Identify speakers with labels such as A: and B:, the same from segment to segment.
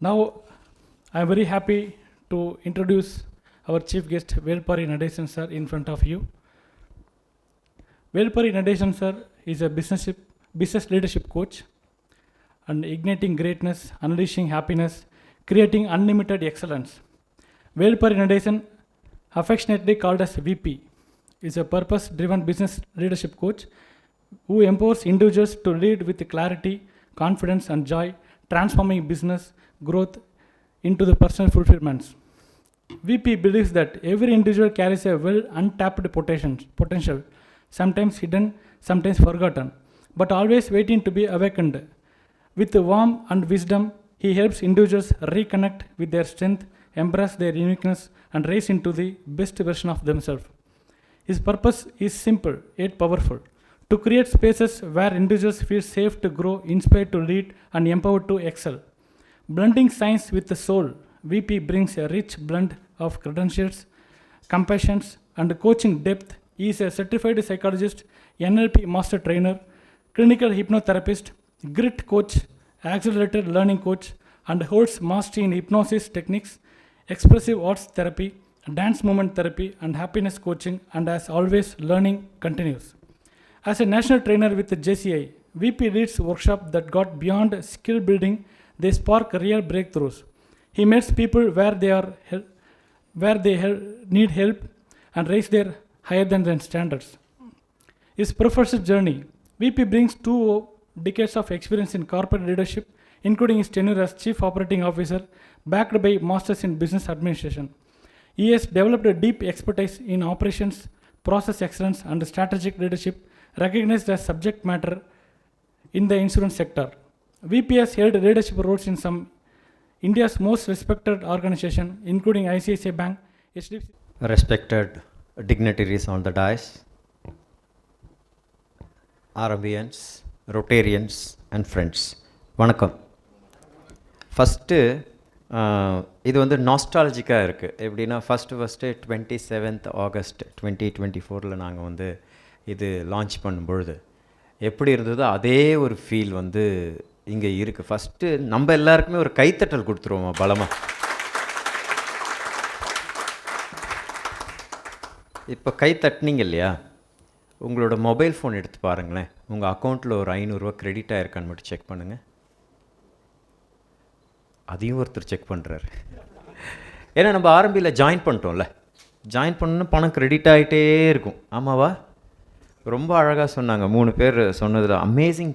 A: Now, I am very happy to introduce our chief guest, Velpari Nadesan sir, in front of you. Velpari Nadesan sir is a business leadership coach and igniting greatness, unleashing happiness, creating unlimited excellence. Velpari Nadesan, affectionately called as VP, is a purpose-driven business leadership coach who empowers individuals to lead with clarity, confidence, and joy, transforming business growth into the personal fulfillments. VP believes that every individual carries a well untapped potential, sometimes hidden, sometimes forgotten, but always waiting to be awakened. With warmth and wisdom, he helps individuals reconnect with their strength, embrace their uniqueness, and rise into the best version of themselves. His purpose is simple yet powerful: to create spaces where individuals feel safe to grow, inspired to lead, and empowered to excel. Blending science with the soul, VP brings a rich blend of credentials, compassion, and coaching depth. He is a certified psychologist, NLP master trainer, clinical hypnotherapist, grit coach, accelerated learning coach, and holds mastery in hypnosis techniques, expressive arts therapy, dance movement therapy, and happiness coaching, and as always, learning continues. As a national trainer with the JCI, VP leads workshops that got beyond skill building. They spark real breakthroughs. He meets people where they need help and raise their higher than standards. His professional journey: VP brings 2 decades of experience in corporate leadership, including his tenure as Chief Operating Officer, backed by Masters in Business Administration. He has developed a deep expertise in operations, process excellence, and strategic leadership, recognized as subject matter in the insurance sector. VP has held leadership roles in some India's most respected organizations, including ICICI Bank, HDFC.
B: Respected dignitaries on the dais, RMBians, Rotarians and friends, வணக்கம். First இது வந்து நாஸ்டாலஜிக்காக இருக்குது. எப்படின்னா first 27th August 2024 நாங்கள் வந்து இது launch பண்ணும்பொழுது எப்படி இருந்ததோ அதே ஒரு ஃபீல் வந்து இங்கே இருக்குது. ஃபஸ்ட்டு நம்ம எல்லாருக்குமே ஒரு கைத்தட்டல் கொடுத்துருவோமா பலமாக. இப்போ கை தட்டினீங்க இல்லையா, உங்களோட மொபைல் ஃபோன் எடுத்து பாருங்களேன். உங்கள் அக்கௌண்ட்டில் ஒரு 500 ரூபா கிரெடிட் ஆகிருக்கான்னு மட்டும் செக் பண்ணுங்கள். அதையும் ஒருத்தர் செக் பண்ணுறாரு. ஏன்னா நம்ம ஆரம்பியில் ஜாயின் பண்ணிட்டோம்ல, ஜாயின் பண்ணணுன்னு பணம் கிரெடிட் ஆகிட்டே இருக்கும். ஆமாவா? ரொம்ப அழகாக சொன்னாங்க 3 பேர் சொன்னதில். Amazing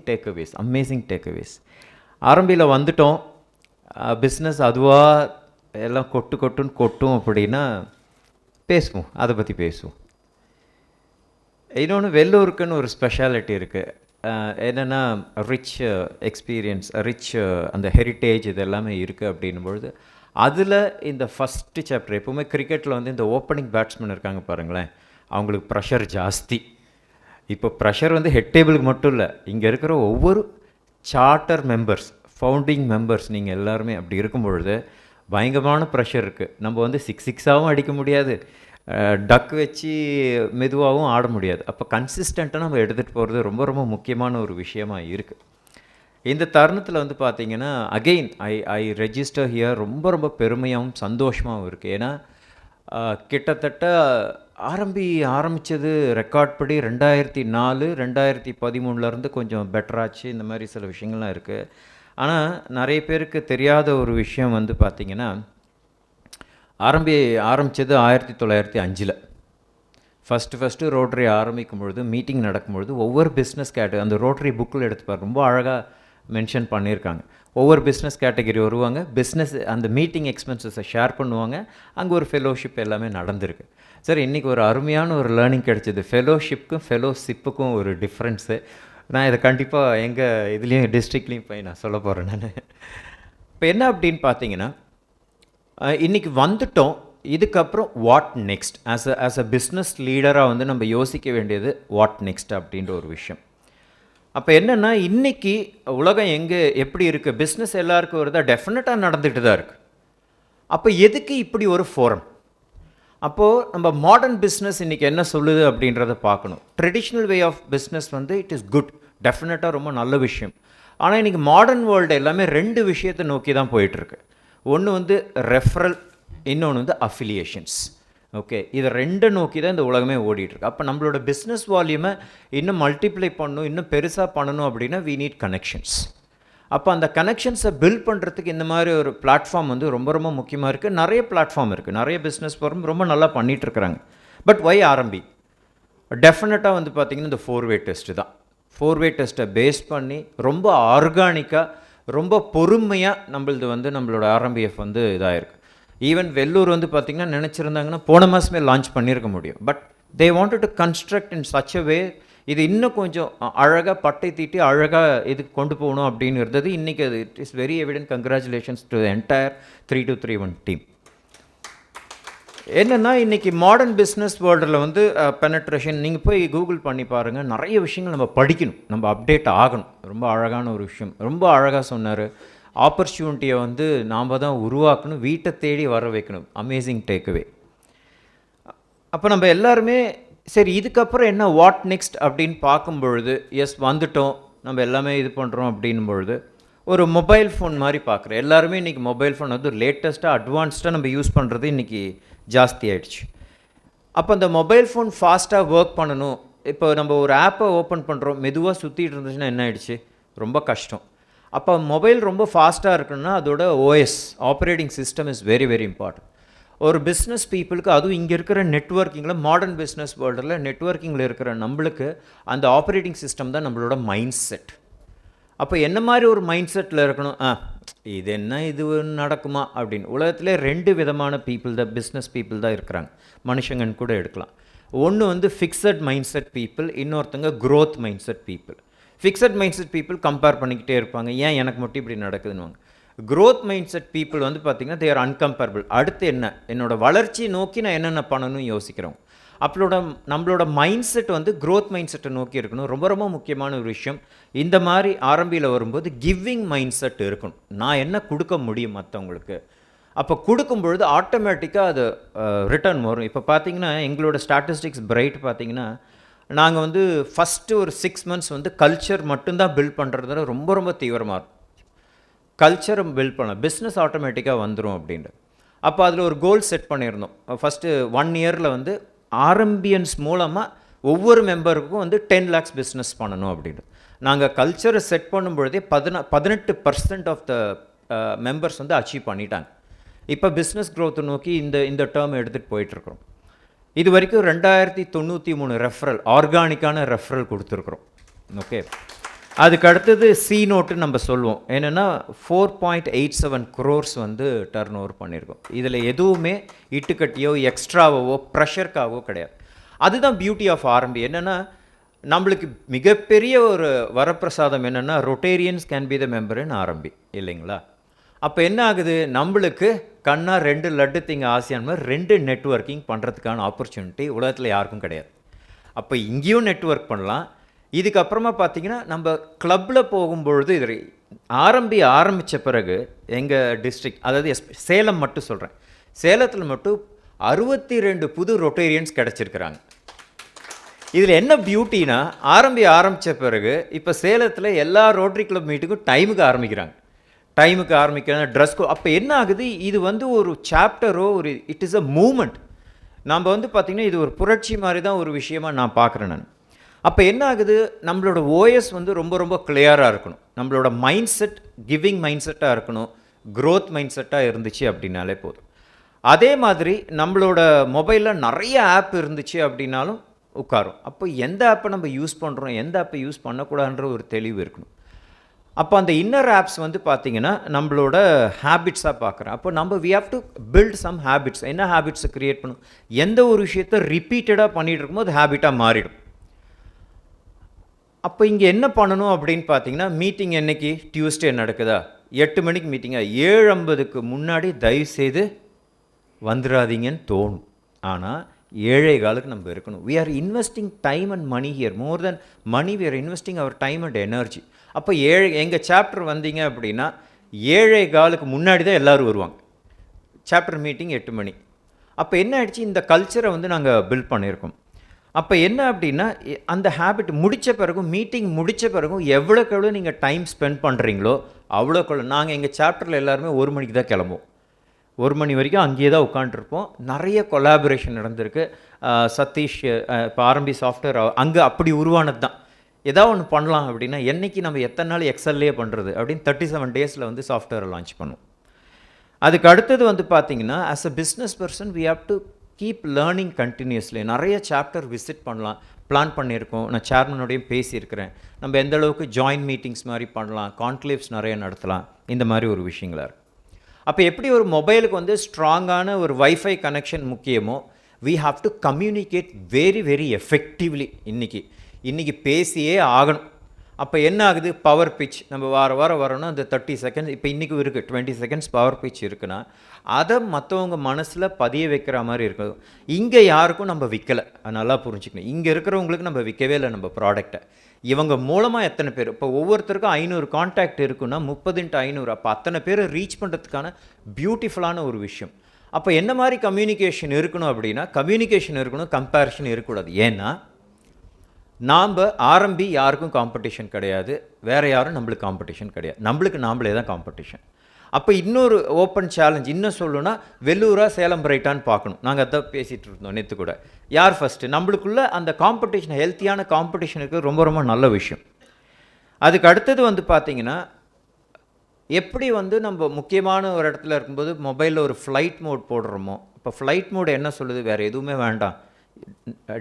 B: takeaways. ஆரம்பியில் வந்துட்டோம், பிஸ்னஸ் அதுவாக எல்லாம் கொட்டுன்னு கொட்டும் அப்படின்னா பேசுவோம், அதை பற்றி பேசுவோம். இன்னொன்று, வெள்ளூருக்குன்னு ஒரு ஸ்பெஷாலிட்டி இருக்குது. என்னென்னா ரிச் எக்ஸ்பீரியன்ஸ், ரிச் அந்த ஹெரிட்டேஜ் இது எல்லாமே இருக்குது அப்படின்னும்பொழுது அதில் இந்த ஃபஸ்ட்டு சாப்டர் எப்போவுமே கிரிக்கெட்டில் வந்து இந்த ஓப்பனிங் பேட்ஸ்மேன் இருக்காங்க பாருங்களேன், அவங்களுக்கு ப்ரெஷர் ஜாஸ்தி. இப்போ ப்ரெஷர் வந்து ஹெட் டேபிளுக்கு மட்டும் இல்லை, இங்கே இருக்கிற ஒவ்வொரு சார்ட்டர் மெம்பர்ஸ், ஃபவுண்டிங் மெம்பர்ஸ், நீங்கள் எல்லாருமே அப்படி இருக்கும்பொழுது பயங்கரமான ப்ரெஷர் இருக்குது. நம்ம வந்து 6-6ஆகவும் அடிக்க முடியாது, டக் வச்சு மெதுவாகவும் ஆட முடியாது. அப்போ கன்சிஸ்டண்ட்டாக நம்ம எடுத்துகிட்டு போகிறது ரொம்ப ரொம்ப முக்கியமான ஒரு விஷயமாக இருக்குது. இந்த தருணத்தில் வந்து பார்த்திங்கன்னா அகெயின் ஐ ரெஜிஸ்டர் ஹியர் ரொம்ப ரொம்ப பெருமையாகவும் சந்தோஷமாகவும் இருக்குது. ஏன்னா கிட்டத்தட்ட ஆரம்பித்தது ரெக்கார்ட் படி 2004 2013 கொஞ்சம் பெட்டராச்சு. இந்த மாதிரி சில விஷயங்கள்லாம் இருக்குது. ஆனால் நிறைய பேருக்கு தெரியாத ஒரு விஷயம் வந்து பார்த்திங்கன்னா, ஆரம்பித்தது 1905. ஃபஸ்ட்டு ரோட்டரி ஆரம்பிக்கும் பொழுது, மீட்டிங் நடக்கும்பொழுது ஒவ்வொரு பிஸ்னஸ் அந்த ரோட்டரி புக்கில் எடுத்துப்பார், ரொம்ப அழகாக மென்ஷன் பண்ணியிருக்காங்க. ஒவ்வொரு பிஸ்னஸ் கேட்டகரி வருவாங்க, பிஸ்னஸ் அந்த மீட்டிங் எக்ஸ்பென்சஸை ஷேர் பண்ணுவாங்க. அங்கே ஒரு ஃபெலோஷிப் எல்லாமே நடந்திருக்கு. சார், இன்றைக்கி ஒரு அருமையான ஒரு லேர்னிங் கிடைச்சிது. ஃபெலோஷிப்புக்கும் ஃபெலோஷிப்புக்கும் ஒரு டிஃப்ரென்ஸு. நான் இதை கண்டிப்பாக எங்கள் இதுலேயும் டிஸ்ட்ரிக்ட்லேயும் போய் நான் சொல்ல போகிறேன். நான் இப்போ என்ன அப்படின்னு பார்த்தீங்கன்னா, இன்றைக்கி வந்துட்டோம், இதுக்கப்புறம் what next? As a business லீடராக வந்து நம்ம யோசிக்க வேண்டியது வாட் நெக்ஸ்ட் அப்படின்ற ஒரு விஷயம். அப்போ என்னென்னா, இன்றைக்கி உலகம் எப்படி இருக்குது, பிஸ்னஸ் எல்லாருக்கும் வருதா? டெஃபினட்டாக நடந்துகிட்டு தான் இருக்குது. அப்போ எதுக்கு இப்படி ஒரு ஃபோரம்? அப்போது நம்ம மாடர்ன் பிஸ்னஸ் இன்றைக்கி என்ன சொல்லுது அப்படின்றத பார்க்கணும். ட்ரெடிஷ்னல் வே ஆஃப் பிஸ்னஸ் வந்து இட் இஸ் குட், டெஃபினட்டாக ரொம்ப நல்ல விஷயம். ஆனால் இன்றைக்கி மாடர்ன் வேர்ல்டு எல்லாமே 2 விஷயத்தை நோக்கி தான் போயிட்டுருக்கு. ஒன்று வந்து ரெஃபரல், இன்னொன்று வந்து அஃபிலியேஷன்ஸ். ஓகே, இதை ரெண்டை நோக்கி தான் இந்த உலகமே ஓடிட்டுருக்கு. அப்போ நம்மளோட பிஸ்னஸ் வால்யூமை இன்னும் மல்டிப்ளை பண்ணணும், இன்னும் பெருசாக பண்ணணும் அப்படின்னா வி நீட் கனெக்ஷன்ஸ். அப்போ அந்த கனெக்ஷன்ஸை பில்ட் பண்ணுறதுக்கு இந்த மாதிரி ஒரு பிளாட்ஃபார்ம் வந்து ரொம்ப ரொம்ப முக்கியமாக இருக்குது. நிறைய பிளாட்ஃபார்ம் இருக்குது, நிறைய பிஸ்னஸ் ஃபார்ம் ரொம்ப நல்லா பண்ணிகிட்ருக்குறாங்க. பட் ஒய் ஆரம்பி? டெஃபினட்டாக வந்து பார்த்திங்கன்னா இந்த 4-வே டெஸ்ட்டு தான். 4-வே டெஸ்ட்டை பேஸ் பண்ணி ரொம்ப ஆர்கானிக்காக, ரொம்ப பொறுமையாக நம்மளது வந்து நம்மளோட RMBF வந்து இதாகிருக்கு. ஈவன் வெள்ளூர் வந்து பார்த்திங்கன்னா நினச்சிருந்தாங்கன்னா போன மாதமே லான்ச் பண்ணியிருக்க முடியும். But they wanted to construct in such a way, இது இன்னும் கொஞ்சம் அழகாக பட்டை தீட்டி அழகாக இதுக்கு கொண்டு போகணும் அப்படின்னு இருந்தது. இன்றைக்கி அது it is very evident. Congratulations to entire 3231 team. என்னென்னா இன்றைக்கி மாடர்ன் பிஸ்னஸ் வேர்ல்டில் வந்து பெனட்ரேஷன் நீங்கள் போய் கூகுள் பண்ணி பாருங்கள், நிறைய விஷயங்கள் நம்ம படிக்கணும், நம்ம அப்டேட் ஆகணும். ரொம்ப அழகான ஒரு விஷயம், ரொம்ப அழகாக சொன்னார். ஆப்பர்ச்சுனிட்டியை வந்து நாம் தான் உருவாக்கணும், வீட்டை தேடி வர வைக்கணும். Amazing takeaway. அப்போ நம்ம எல்லாருமே சரி இதுக்கப்புறம் என்ன, வாட் நெக்ஸ்ட் அப்படின்னு பார்க்கும் பொழுது, எஸ் வந்துட்டோம், நம்ம எல்லாமே இது பண்ணுறோம் அப்படின்னும் பொழுது ஒரு மொபைல் ஃபோன் மாதிரி பார்க்குறேன். எல்லாருமே இன்றைக்கி மொபைல் ஃபோன் வந்து லேட்டஸ்ட்டாக அட்வான்ஸ்டாக நம்ம யூஸ் பண்ணுறது இன்றைக்கி ஜாஸ்தி ஆகிடுச்சு. அப்போ அந்த மொபைல் ஃபோன் ஃபாஸ்ட்டாக ஒர்க் பண்ணணும். இப்போ நம்ம ஒரு ஆப்பை ஓப்பன் பண்ணுறோம், மெதுவாக சுற்றிட்டு இருந்துச்சுன்னா என்ன ஆகிடுச்சு, ரொம்ப கஷ்டம். அப்போ மொபைல் ரொம்ப ஃபாஸ்ட்டாக இருக்குன்னா அதோட OS, operating system is very very important. ஒரு பிஸ்னஸ் பீப்புளுக்கு, அதுவும் இங்கே இருக்கிற நெட்வொர்க்கிங்கில், மாடர்ன் பிஸ்னஸ் வேர்ல்டில் நெட்வொர்க்கிங்கில் இருக்கிற நம்மளுக்கு அந்த ஆப்ரேட்டிங் சிஸ்டம் தான் நம்மளோட மைண்ட் செட். அப்போ என்ன மாதிரி ஒரு மைண்ட் செட்டில் இருக்கணும், இது என்ன இது நடக்குமா அப்படின்னு. உலகத்திலே 2 விதமான பீப்புள் தான், பிஸ்னஸ் பீப்புள் தான் இருக்கிறாங்க, மனுஷங்கன்னு கூட எடுக்கலாம். ஒன்று வந்து ஃபிக்ஸட் மைண்ட் செட் பீப்புள், இன்னொருத்தங்க growth mind set people. Fixed mind set people compare பண்ணிக்கிட்டே இருப்பாங்க, ஏன் எனக்கு மட்டும் இப்படி நடக்குதுன்னு. க்ரோத் மைண்ட் செட் பீப்புள் வந்து பார்த்திங்கன்னா தே ஆர் அன்கம்பேரபிள். அடுத்து என்ன, என்னோட வளர்ச்சி நோக்கி நான் என்னென்ன பண்ணணும்னு யோசிக்கிறோம். அப்பளோட நம்மளோட மைண்ட் செட் வந்து க்ரோத் மைண்ட் செட்டை நோக்கி இருக்கணும். ரொம்ப ரொம்ப முக்கியமான ஒரு விஷயம். இந்த மாதிரி ஆரம்பியில் வரும்போது கிவிங் மைண்ட் செட் இருக்கணும். நான் என்ன கொடுக்க முடியும் மற்றவங்களுக்கு, அப்போ கொடுக்கும் பொழுது ஆட்டோமேட்டிக்காக அது ரிட்டர்ன் வரும். இப்போ பார்த்திங்கன்னா எங்களோட ஸ்டாட்டிஸ்டிக்ஸ் பிரைட் பார்த்திங்கன்னா, நாங்கள் வந்து ஃபஸ்ட்டு ஒரு 6 மந்த்ஸ் வந்து கல்ச்சர் மட்டும்தான் பில்ட் பண்ணுறதுல ரொம்ப ரொம்ப தீவிரமாக இருக்கும். கல்ச்சரை பில்ட் பண்ண பிஸ்னஸ் ஆட்டோமேட்டிக்காக வந்துடும் அப்படின்ட்டு. அப்போ அதில் ஒரு கோல் செட் பண்ணியிருந்தோம். ஃபஸ்ட்டு 1 இயரில் வந்து ஆரம்பியன்ஸ் மூலமாக ஒவ்வொரு மெம்பருக்கும் வந்து 10 lakhs பிஸ்னஸ் பண்ணணும் அப்படின்ட்டு. நாங்கள் கல்ச்சரை செட் பண்ணும்பொழுதே 18% ஆஃப் த மெம்பர்ஸ் வந்து அச்சீவ் பண்ணிட்டாங்க. இப்போ பிஸ்னஸ் க்ரோத்தை நோக்கி இந்த டேர்ம் எடுத்துகிட்டு போயிட்டுருக்குறோம். இது வரைக்கும் 2093 ரெஃபரல், ஆர்கானிக்கான ரெஃபரல் கொடுத்துருக்குறோம். ஓகே, அதுக்கு அடுத்தது சி நோட்டுன்னு நம்ம சொல்லுவோம். என்னென்னா 4.87 crores வந்து டர்ன் ஓவர் பண்ணியிருக்கோம். இதில் எதுவுமே இட்டுக்கட்டியோ எக்ஸ்ட்ராவோ ப்ரெஷருக்காகவோ கிடையாது. அதுதான் பியூட்டி ஆஃப் ஆரம்பி. என்னென்னா நம்மளுக்கு மிகப்பெரிய ஒரு வரப்பிரசாதம் என்னென்னா, Rotarians can be the member இன் ஆரம்பி, இல்லைங்களா? அப்போ என்ன ஆகுது, நம்மளுக்கு கண்ணா 2 லட்டு திங்க ஆசையான மாதிரி 2 நெட்வொர்க்கிங் பண்ணுறதுக்கான ஆப்பர்ச்சுனிட்டி உலகத்தில் யாருக்கும் கிடையாது. அப்போ இங்கேயும் நெட்வொர்க் பண்ணலாம். இதுக்கப்புறமா பார்த்திங்கன்னா நம்ம கிளப்பில் போகும்பொழுது இது ஆரம்பித்த பிறகு எங்கள் டிஸ்ட்ரிக்ட், அதாவது சேலம் மட்டும் சொல்கிறேன், சேலத்தில் மட்டும் 62 புது ரொட்டேரியன்ஸ் கிடச்சிருக்கிறாங்க. இதில் என்ன பியூட்டினா, ஆரம்பித்த பிறகு இப்போ சேலத்தில் எல்லா ரோட்டரி கிளப் மீட்டுக்கும் டைமுக்கு ஆரம்பிக்கிறாங்க. டைமுக்கு ஆரம்பிக்கிறாங்க, ட்ரெஸ் அப்போ என்ன ஆகுது, இது வந்து ஒரு சாப்டரோ ஒரு இட் இஸ் அ மூமெண்ட். நம்ம வந்து பார்த்திங்கன்னா இது ஒரு புரட்சி மாதிரி தான் ஒரு விஷயமாக நான் பார்க்குறேன் நான். அப்போ என்ன ஆகுது, நம்மளோட OS வந்து ரொம்ப ரொம்ப கிளியராக இருக்கணும். நம்மளோட மைண்ட் செட் கிவிங் மைண்ட் செட்டாக இருக்கணும், க்ரோத் மைண்ட் செட்டாக இருந்துச்சு அப்படின்னாலே போதும். அதே மாதிரி நம்மளோட மொபைலில் நிறைய ஆப் இருந்துச்சு அப்படின்னாலும் உட்காரும். அப்போ எந்த ஆப்பை நம்ம யூஸ் பண்ணுறோம், எந்த ஆப்பை யூஸ் பண்ணக்கூடாதுன்ற ஒரு தெளிவு இருக்கணும். அப்போ அந்த இன்னர் ஆப்ஸ் வந்து பார்த்திங்கன்னா நம்மளோட ஹேபிட்ஸாக பார்க்குறேன். அப்போ நம்ம we have to build some habits. என்ன ஹேபிட்ஸை க்ரியேட் பண்ணும், எந்த ஒரு விஷயத்தை ரிப்பீட்டடாக பண்ணிகிட்டு இருக்கும்போது ஹேபிட்டாக மாறிடும். அப்போ இங்கே என்ன பண்ணணும் அப்படின்னு பார்த்தீங்கன்னா, மீட்டிங் என்றைக்கு, டியூஸ்டே நடக்குதா, 8 மணிக்கு மீட்டிங்காக, 7:50க்கு முன்னாடி தயவுசெய்து வந்துடாதீங்கன்னு தோணும். ஆனால் 7:15 நம்ம இருக்கணும். We are investing time and money here, more then money we are investing our time and energy. அப்போ எங்கள் சாப்டர் வந்தீங்க அப்படின்னா 7:15க்கு முன்னாடி தான் எல்லோரும் வருவாங்க. சாப்டர் மீட்டிங் 8 மணி. அப்போ என்ன ஆயிடுச்சு, இந்த கல்ச்சரை வந்து நாங்கள் பில்ட் பண்ணியிருக்கோம். அப்போ என்ன அப்படின்னா, அந்த ஹேபிட் முடித்த பிறகும், மீட்டிங் முடித்த பிறகும் எவ்வளோக்கு எவ்வளோ நீங்கள் டைம் ஸ்பெண்ட் பண்ணுறீங்களோ அவ்வளோக்கு. நாங்கள் எங்கள் சாப்டரில் எல்லாருமே 1 மணிக்கு தான் கிளம்புவோம். 1 மணி வரைக்கும் அங்கேயே தான் உட்காந்துருப்போம். நிறைய கொலாபரேஷன் நடந்திருக்கு. சதீஷ் இப்போ ஆர்எம்பி சாஃப்ட்வேர் அங்கே அப்படி உருவானது தான். ஏதாவது ஒன்று பண்ணலாம் அப்படின்னா, என்றைக்கு நம்ம எத்தனை நாள் எக்ஸல்லையே பண்ணுறது அப்படின்னு 37 டேஸில் வந்து சாஃப்ட்வேரை லான்ச் பண்ணுவோம். அதுக்கு அடுத்தது வந்து பார்த்திங்கன்னா, as a business person we have to keep learning continuously. நிறைய சாப்டர் விசிட் பண்ணலாம், பிளான் பண்ணியிருக்கோம். நான் சேர்மனோடையும் பேசியிருக்கிறேன். நம்ம எந்த அளவுக்கு ஜாயின்ட் மீட்டிங்ஸ் மாதிரி பண்ணலாம், கான்க்ளேவ்ஸ் நிறைய நடத்தலாம், இந்த மாதிரி ஒரு விஷயங்களா இருக்குது. அப்போ எப்படி ஒரு மொபைலுக்கு வந்து ஸ்ட்ராங்கான ஒரு வைஃபை கனெக்ஷன் முக்கியமோ, we have to communicate very very effectively. இன்றைக்கி பேசியே ஆகணும். அப்போ என்ன ஆகுது, பவர் பிச் நம்ம வாரம் வரணும். அந்த 30 செகண்ட்ஸ் இப்போ இன்றைக்கும் இருக்குது, 20 செகண்ட்ஸ் பவர் பிச் இருக்குன்னா அதை மற்றவங்க மனசில் பதிய வைக்கிற மாதிரி இருக்கும். இங்கே யாருக்கும் நம்ம விற்கலை, அது நல்லா புரிஞ்சுக்கணும். இங்கே இருக்கிறவங்களுக்கு நம்ம விற்கவே இல்லை நம்ம ப்ராடக்டை. இவங்க மூலமாக எத்தனை பேர், இப்போ ஒவ்வொருத்தருக்கும் 500 கான்டாக்ட் இருக்குன்னா 30x500, அப்போ அத்தனை பேரை ரீச் பண்ணுறதுக்கான பியூட்டிஃபுல்லான ஒரு விஷயம். அப்போ என்ன மாதிரி கம்யூனிகேஷன் இருக்கணும் அப்படின்னா, கம்யூனிகேஷன் இருக்கணும், கம்பேரிஷன் இருக்கக்கூடாது. ஏன்னா நாம் ஆரம்பி யாருக்கும் காம்படிஷன் கிடையாது, வேறு யாரும் நம்மளுக்கு காம்படிஷன் கிடையாது, நம்மளுக்கு நாம்ளே தான் காம்படிஷன். அப்போ இன்னொரு ஓப்பன் சேலஞ்ச் இன்னும் சொல்லணும்னா, வெள்ளூரா சேலம் பிரைட்டான்னு பார்க்கணும். நாங்கள் அதான் பேசிகிட்டு இருந்தோம் நேற்று கூட. யார் ஃபஸ்ட்டு, நம்மளுக்குள்ள அந்த காம்படிஷன், ஹெல்த்தியான காம்படிஷன் இருக்குது, ரொம்ப ரொம்ப நல்ல விஷயம். அதுக்கு அடுத்தது வந்து பார்த்திங்கன்னா, எப்படி வந்து நம்ம முக்கியமான ஒரு இடத்துல இருக்கும்போது மொபைலில் ஒரு ஃப்ளைட் மோட் போடுறோமோ, இப்போ ஃப்ளைட் மோட் என்ன சொல்லுது, வேறு எதுவுமே வேண்டாம்,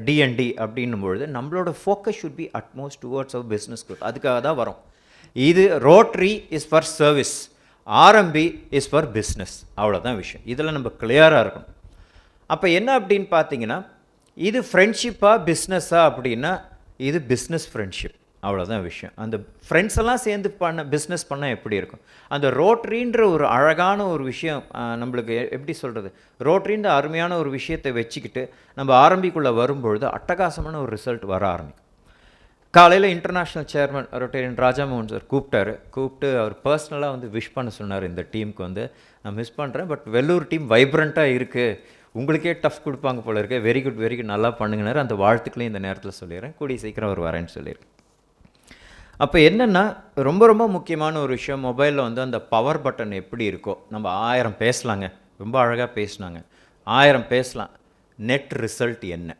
B: டிஎன்டி அப்படின்னும் பொழுது நம்மளோட focus should be utmost towards our business group. அதுக்காக தான் வரும். இது Rotary is for service, RMB is for business, அவ்வளோதான் விஷயம். இதில் நம்ம கிளியராக இருக்கணும். அப்போ என்ன அப்படின்னு பார்த்தீங்கன்னா, இது ஃப்ரெண்ட்ஷிப்பாக பிஸ்னஸாக அப்படின்னா இது பிஸ்னஸ் ஃப்ரெண்ட்ஷிப், அவ்வளோதான் விஷயம். அந்த ஃப்ரெண்ட்ஸ் எல்லாம் சேர்ந்து பிஸ்னஸ் பண்ணால் எப்படி இருக்கும். அந்த ரோட்ரின்ற ஒரு அழகான ஒரு விஷயம் நம்மளுக்கு எப்படி சொல்கிறது, ரோட்ரின்ற அருமையான ஒரு விஷயத்தை வச்சுக்கிட்டு நம்ம ஆரம்பிக்குள்ளே வரும்பொழுது அட்டகாசமான ஒரு ரிசல்ட் வர ஆரம்பிக்கும். காலையில் இன்டர்நேஷ்னல் சேர்மன் ரொட்டேரியன் ராஜாமோகன் சார் கூப்பிட்டு அவர் பர்சனலாக வந்து விஷ் பண்ண சொன்னார். இந்த டீமுக்கு வந்து நான் மிஸ் பண்ணுறேன், பட் வெள்ளூர் டீம் வைப்ரண்ட்டாக இருக்குது, உங்களுக்கே டஃப் கொடுப்பாங்க போல இருக்கு, வெரி குட் நல்லா பண்ணுங்கனாரு. அந்த வாழ்த்துக்களையும் இந்த நேரத்தில் சொல்லிடுறேன். கூடிய சீக்கிரம் அவர் வரேன்னு சொல்லியிருக்கேன். அப்போ என்னென்னா, ரொம்ப ரொம்ப முக்கியமான ஒரு விஷயம், மொபைலில் வந்து அந்த பவர் பட்டன் எப்படி இருக்கோ, நம்ம 1000 பேசலாங்க, ரொம்ப அழகாக பேசினாங்க, 1000 பேசலாம், நெட் ரிசல்ட் என்ன.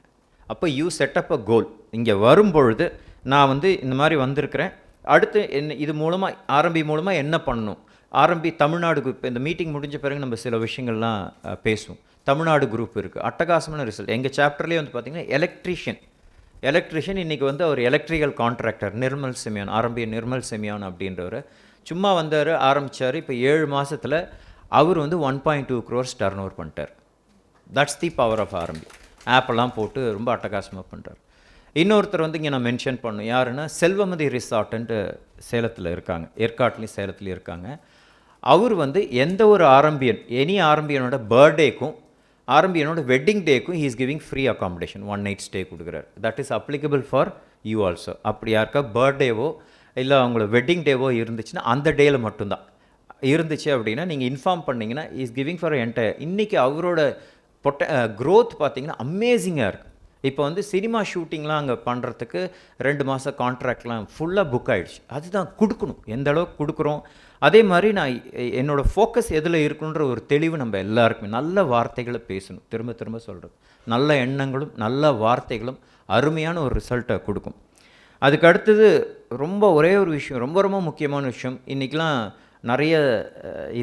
B: அப்போ யூ செட்டப் அ கோல். இங்கே வரும்பொழுது நான் வந்து இந்த மாதிரி வந்திருக்கிறேன், அடுத்து என்ன, இது மூலமாக ஆரம்பி மூலமாக என்ன பண்ணணும். ஆரம்பி தமிழ்நாடு குரூப், இந்த மீட்டிங் முடிஞ்ச பிறகு நம்ம சில விஷயங்கள்லாம் பேசுவோம். தமிழ்நாடு குரூப் இருக்குது, அட்டகாசமான ரிசல்ட். எங்கள் சாப்டர்லேயே வந்து பார்த்திங்கன்னா எலக்ட்ரிஷியன் இன்றைக்கி வந்து அவர் எலக்ட்ரிக்கல் கான்ட்ராக்டர் நிர்மல் செமியான், ஆரம்பிய நிர்மல் செமியான் அப்படின்றவர் சும்மா வந்தார், ஆரம்பித்தார். இப்போ 7 மாதத்தில் அவர் வந்து 1.2 crores டர்ன் ஓவர் பண்ணிட்டார். தட்ஸ் தி பவர் ஆஃப் ஆரம்பி. ஆப்பெல்லாம் போட்டு ரொம்ப அட்டகாசமாக பண்ணுறார். இன்னொருத்தர் வந்து இங்கே நான் மென்ஷன் பண்ணணும், யாருன்னா செல்வமதி ரிசார்ட்டுன்ட்டு சேலத்தில் இருக்காங்க, ஏற்காட்லேயும் சேலத்துலேயும் இருக்காங்க. அவர் வந்து எந்த ஒரு எனி ஆரம்பியனோட பர்த்டேக்கும் ஆரம்பியனோட வெட்டிங் டேக்கும் he is giving free accommodation, 1 night stay கொடுக்குறாரு. That is applicable for you also. அப்படி யாருக்கா பர்த்டேவோ இல்லை அவங்களோட வெட்டிங் டேவோ இருந்துச்சுன்னா அந்த டேயில் மட்டும்தான் இருந்துச்சு அப்படின்னா நீங்கள் இன்ஃபார்ம் பண்ணிங்கன்னா இஸ் கிவிங் ஃபார் என்டையர். இன்றைக்கி அவரோட க்ரோத் பார்த்திங்கன்னா அமேசிங்காக இருக்குது. இப்போ வந்து சினிமா ஷூட்டிங்லாம் அங்கே பண்ணுறதுக்கு 2 மாத கான்ட்ராக்ட்லாம் ஃபுல்லாக புக் ஆகிடுச்சு. அதுதான் கொடுக்கணும், எந்த அளவுக்கு கொடுக்குறோம். அதே மாதிரி நான் என்னோடய ஃபோக்கஸ் எதில் இருக்குன்ற ஒரு தெளிவு நம்ம எல்லாருக்குமே. நல்ல வார்த்தைகளை பேசணும், திரும்ப சொல்கிறது, நல்ல எண்ணங்களும் நல்ல வார்த்தைகளும் அருமையான ஒரு ரிசல்ட்டை கொடுக்கும். அதுக்கு அடுத்தது ஒரே ஒரு விஷயம், ரொம்ப முக்கியமான விஷயம். இன்றைக்கெலாம் நிறைய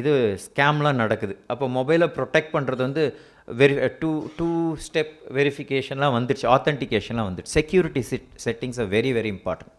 B: இது ஸ்கேம்லாம் நடக்குது. அப்போ மொபைலை ப்ரொடெக்ட் பண்ணுறது வந்து டூ ஸ்டெப் வெரிஃபிகேஷன்லாம் வந்துடுச்சு, ஆத்தென்டிகேஷன்லாம் வந்துடுச்சு. Security settings are very important.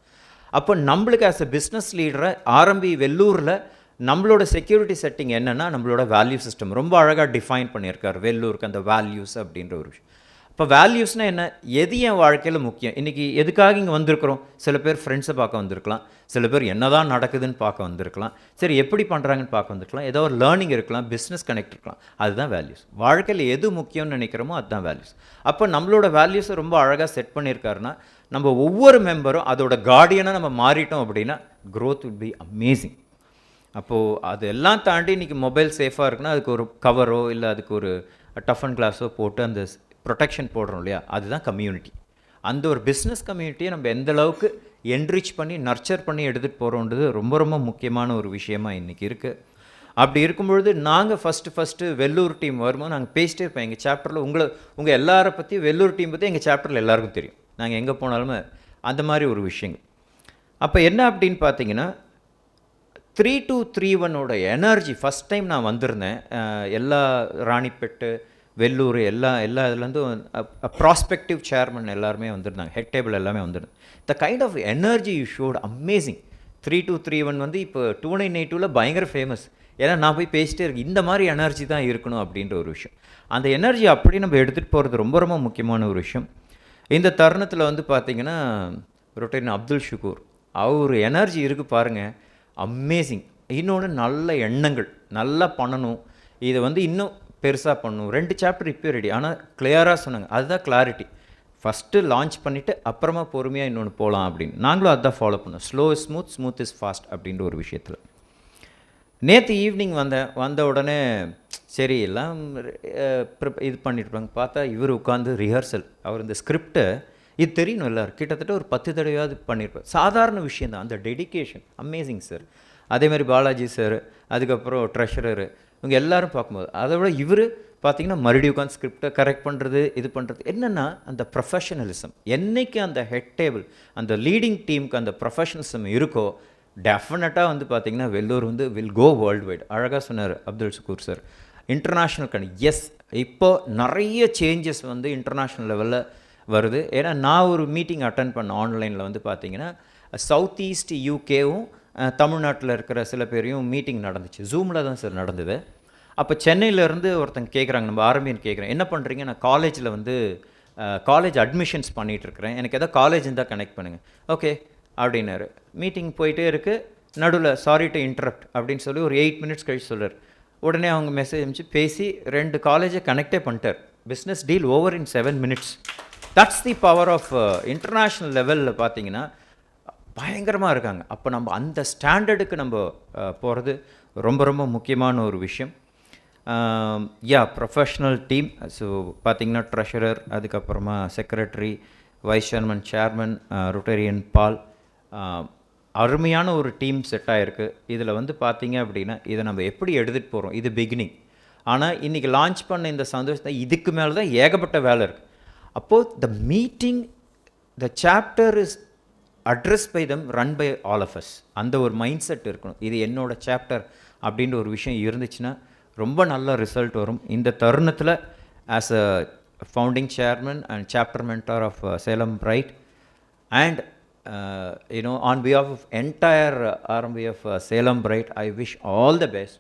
B: அப்போ நம்மளுக்கு ஆஸ் அ பிஸ்னஸ் லீடரை ஆரம்பி வெள்ளூரில் நம்மளோட செக்யூரிட்டி செட்டிங் என்னென்னா, நம்மளோட வேல்யூ சிஸ்டம் ரொம்ப அழகாக டிஃபைன் பண்ணியிருக்கார் வெள்ளூருக்கு, அந்த வேல்யூஸ் அப்படின்ற ஒரு விஷயம். இப்போ வேல்யூஸ்னால் என்ன, எது என் வாழ்க்கையில் முக்கியம், இன்றைக்கி எதுக்காக இங்கே வந்திருக்கிறோம். சில பேர் ஃப்ரெண்ட்ஸை பார்க்க வந்திருக்கலாம், சில பேர் என்ன தான் நடக்குதுன்னு பார்க்க வந்திருக்கலாம், சரி எப்படி பண்ணுறாங்கன்னு பார்க்க வந்திருக்கலாம், ஏதோ ஒரு லேர்னிங் இருக்கலாம், பிஸ்னஸ் கனெக்ட் இருக்கலாம். அதுதான் வேல்யூஸ். வாழ்க்கையில் எது முக்கியம்னு நினைக்கிறோமோ அதுதான் வேல்யூஸ். அப்போ நம்மளோட வேல்யூஸை ரொம்ப அழகாக செட் பண்ணியிருக்காருன்னா, நம்ம ஒவ்வொரு மெம்பரும் அதோட கார்டியனாக நம்ம மாறிட்டோம் அப்படின்னா க்ரோத் வில் பி அமேசிங். அப்போது அது எல்லாம் தாண்டி இன்றைக்கி மொபைல் சேஃபாக இருக்குன்னா அதுக்கு ஒரு கவரோ இல்லை அதுக்கு ஒரு டஃப் அண்ட் கிளாஸோ போட்டு அந்த ப்ரொடெக்ஷன் போடுறோம் இல்லையா, அதுதான் கம்யூனிட்டி. அந்த ஒரு பிஸ்னஸ் கம்யூனிட்டியை நம்ம எந்த அளவுக்கு என்ரிச் பண்ணி நர்ச்சர் பண்ணி எடுத்துகிட்டு போகிறோன்றது ரொம்ப முக்கியமான ஒரு விஷயமா இன்றைக்கி இருக்குது. அப்படி இருக்கும்பொழுது நாங்கள் ஃபஸ்ட்டு வெள்ளூர் டீம் வரும்போது நாங்கள் பேசிட்டே இருப்போம். எங்கள் சாப்டரில் உங்கள் எல்லாரை பற்றி வெள்ளூர் டீம் பற்றி எங்கள் சாப்டரில் எல்லாருக்கும் தெரியும். நாங்கள் எங்கே போனாலுமே அந்த மாதிரி ஒரு விஷயங்கள். அப்போ என்ன அப்படின்னு பார்த்தீங்கன்னா 3231 எனர்ஜி ஃபஸ்ட் டைம் நான் வந்திருந்தேன். எல்லா ராணிப்பேட்டு வெள்ளூர் எல்லா இதுலேருந்தும் ப்ராஸ்பெக்டிவ் சேர்மன் எல்லாருமே வந்திருந்தாங்க. ஹெட் டேபிள் எல்லாமே வந்திருந்தாங்க. The kind of energy you showed amazing. 3231 வந்து இப்போ 2982 பயங்கர ஃபேமஸ். ஏன்னா நான் போய் பேசிட்டே இருக்கேன், இந்த மாதிரி எனர்ஜி தான் இருக்கணும் அப்படின்ற ஒரு விஷயம். அந்த எனர்ஜி அப்படி நம்ம எடுத்துகிட்டு போகிறது ரொம்ப ரொம்ப முக்கியமான ஒரு விஷயம். இந்த தருணத்தில் வந்து பார்த்திங்கன்னா ரொட்டேரியன் அப்துல் ஷுக்கூர் அவர் எனர்ஜி இருக்குது பாருங்கள், அமேசிங். இன்னொன்று நல்ல எண்ணங்கள், நல்லா பண்ணணும், இதை வந்து இன்னும் பெருசாக பண்ணணும். 2 சாப்டர் இப்போ ரெடி, ஆனால் கிளியராக சொன்னாங்க. அதுதான் கிளாரிட்டி. ஃபஸ்ட்டு லான்ச் பண்ணிவிட்டு அப்புறமா பொறுமையாக இன்னொன்று போகலாம் அப்படின்னு. நாங்களும் அதுதான் ஃபாலோ பண்ணோம். Slow is smooth, smooth is fast அப்படின்ற ஒரு விஷயத்தில். நேற்று ஈவினிங் வந்த உடனே சரி எல்லாம் இது பண்ணிட்டுருப்பாங்க. பார்த்தா இவர் உட்காந்து ரிஹர்சல், அவர் இந்த ஸ்கிரிப்டை இது தெரியணும் எல்லோரும், கிட்டத்தட்ட ஒரு 10 தடவையாவது பண்ணியிருப்பார். சாதாரண விஷயந்தான், அந்த டெடிக்கேஷன் அமேசிங் சார். அதேமாதிரி பாலாஜி சார், அதுக்கப்புறம் ட்ரெஷரரு, இவங்க எல்லோரும் பார்க்கும்போது அதை விட இவர் பார்த்திங்கன்னா மறுபடியும் உட்காந்து ஸ்கிரிப்டை கரெக்ட் பண்ணுறது, இது பண்ணுறது. என்னென்னா அந்த ப்ரொஃபஷனலிசம், என்றைக்கு அந்த ஹெட் டேபிள் அந்த லீடிங் டீமுக்கு அந்த ப்ரொஃபஷனலிசம் இருக்கோ டெஃபினட்டாக வந்து பார்த்திங்கன்னா வெள்ளூர் வந்து வில் கோ வேர்ல்டு வைட். அழகாக சொன்னார் Abdul Shukoor sir. International yes, இப்போது நிறைய சேஞ்சஸ் வந்து இன்டர்நேஷ்னல் லெவலில் வருது. ஏன்னா நான் ஒரு மீட்டிங் அட்டன் பண்ணேன் ஆன்லைனில் வந்து பார்த்திங்கன்னா சவுத் ஈஸ்ட் யூகேவும் தமிழ்நாட்டில் இருக்கிற சில பேரையும் மீட்டிங் நடந்துச்சு. ஜூமில் தான் சார் நடந்தது. அப்போ சென்னையிலேருந்து ஒருத்தங்க கேட்குறாங்க, நம்ம ஆரம்பின்னு கேட்குறேன், என்ன பண்ணுறீங்க? நான் காலேஜில் வந்து காலேஜ் அட்மிஷன்ஸ் பண்ணிகிட்ருக்கிறேன், எனக்கு எதாவது காலேஜ் இருந்தால் கனெக்ட் பண்ணுங்கள். ஓகே அப்படின்னாரு. மீட்டிங் போயிட்டே இருக்குது, நடுவில் சாரி டு இன்டரப்ட் அப்படின்னு சொல்லி ஒரு 8 மினிட்ஸ் கழிச்சு சொல்கிறார். உடனே அவங்க மெசேஜ் அனுப்பிச்சு பேசி 2 காலேஜை கனெக்டே பண்ணிட்டார். Business deal over in 7 minutes. That's the power of international லெவலில் பார்த்தீங்கன்னா பயங்கரமாக இருக்காங்க. அப்போ நம்ம அந்த ஸ்டாண்டர்டுக்கு நம்ம போகிறது ரொம்ப ரொம்ப முக்கியமான ஒரு விஷயம். Professional team. ஸோ பார்த்திங்கன்னா ட்ரெஷரர், அதுக்கப்புறமா secretary, vice chairman, chairman, Rotarian Paul, அருமையான ஒரு டீம் செட் ஆகிருக்கு. இதில் வந்து பார்த்திங்க அப்படின்னா இதை நம்ம எப்படி எடுத்துகிட்டு போகிறோம், இது பிகினிங். ஆனால் இன்றைக்கி லான்ச் பண்ண இந்த சந்தோஷத்தை இதுக்கு மேலே தான் ஏகப்பட்ட வேலை இருக்குது. அப்போது the meeting, the chapter is address by them, run by all of us. அந்த ஒரு மைண்ட் செட் இருக்கணும். இது என்னோடய சாப்டர் அப்படின்ற ஒரு விஷயம் இருந்துச்சுன்னா ரொம்ப நல்ல ரிசல்ட் வரும். இந்த தருணத்தில் as a founding chairman and chapter mentor of Salem pride and on behalf of entire RMB of Salem Bright, I wish all the best.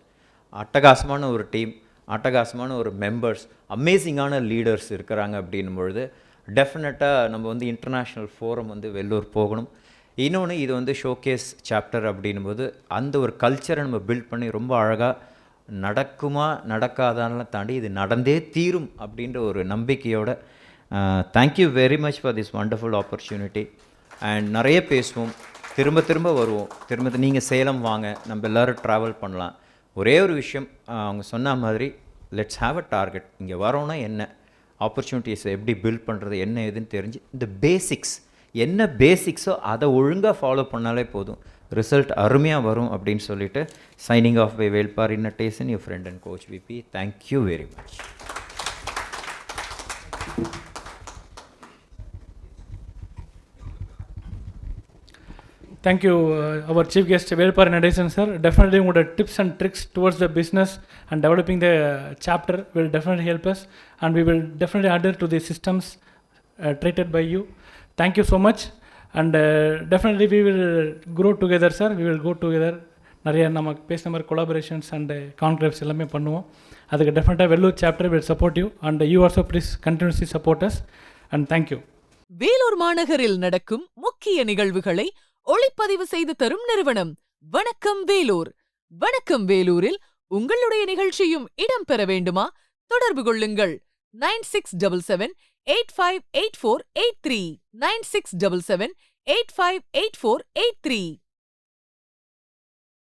B: அட்டகாசமான ஒரு டீம், அட்டகாசமான ஒரு மெம்பர்ஸ், அமேசிங்கான லீடர்ஸ் இருக்கிறாங்க அப்படின்னும் பொழுது டெஃபினட்டாக நம்ம வந்து இன்டர்நேஷ்னல் ஃபோரம் வந்து வெள்ளூர் போகணும். இன்னொன்று இது வந்து ஷோகேஸ் சாப்டர் அப்படின்னும்போது அந்த ஒரு கல்ச்சரை நம்ம பில்ட் பண்ணி ரொம்ப அழகாக நடக்குமா நடக்காதான்லாம் தாண்டி இது நடந்தே தீரும் அப்படின்ற ஒரு நம்பிக்கையோட thank you very much for this wonderful opportunity. And நிறைய பேசுவோம், திரும்ப திரும்ப வருவோம், திரும்ப நீங்கள் சேலம் வாங்க, நம்ம எல்லோரும் ட்ராவல் பண்ணலாம். ஒரே ஒரு விஷயம், அவங்க சொன்ன மாதிரி லெட்ஸ் ஹாவ் அ டார்கெட். இங்கே வரோன்னா என்ன ஆப்பர்ச்சுனிட்டிஸை எப்படி பில்ட் பண்ணுறது, என்ன ஏதுன்னு தெரிஞ்சு இந்த பேசிக்ஸ் என்ன பேசிக்ஸோ அதை ஒழுங்காக ஃபாலோ பண்ணாலே போதும், ரிசல்ட் அருமையாக வரும் அப்படின்னு சொல்லிட்டு signing off by Velpari Natesan, your friend and coach VP. Thank you very much.
A: Thank you, our chief guest, Velpari Nadesan sir. Definitely, உங்களோட tips and tricks towards the business and developing the chapter will definitely help us, and we will definitely adhere to the systems treated by you. Thank you so much, and definitely we will grow together, sir. We will go together. நிறைய நம்ம பேசின மாதிரி collaborations and கான்க்ளேவ்ஸ் எல்லாமே பண்ணுவோம். அதுக்கு டெஃபினட்டாக Vellore chapter will support you, and you also please continuously support us, and thank you.
C: Vellore மாநகரில் நடக்கும் முக்கிய நிகழ்வுகளை ஒளிப்பதிவு செய்து தரும் நிறுவனம் வணக்கம் வேலூர். வணக்கம் வேலூரில் உங்களுடைய நிகழ்ச்சியும் இடம்பெற வேண்டுமா? தொடர்பு கொள்ளுங்கள் 9677858483 9677858483.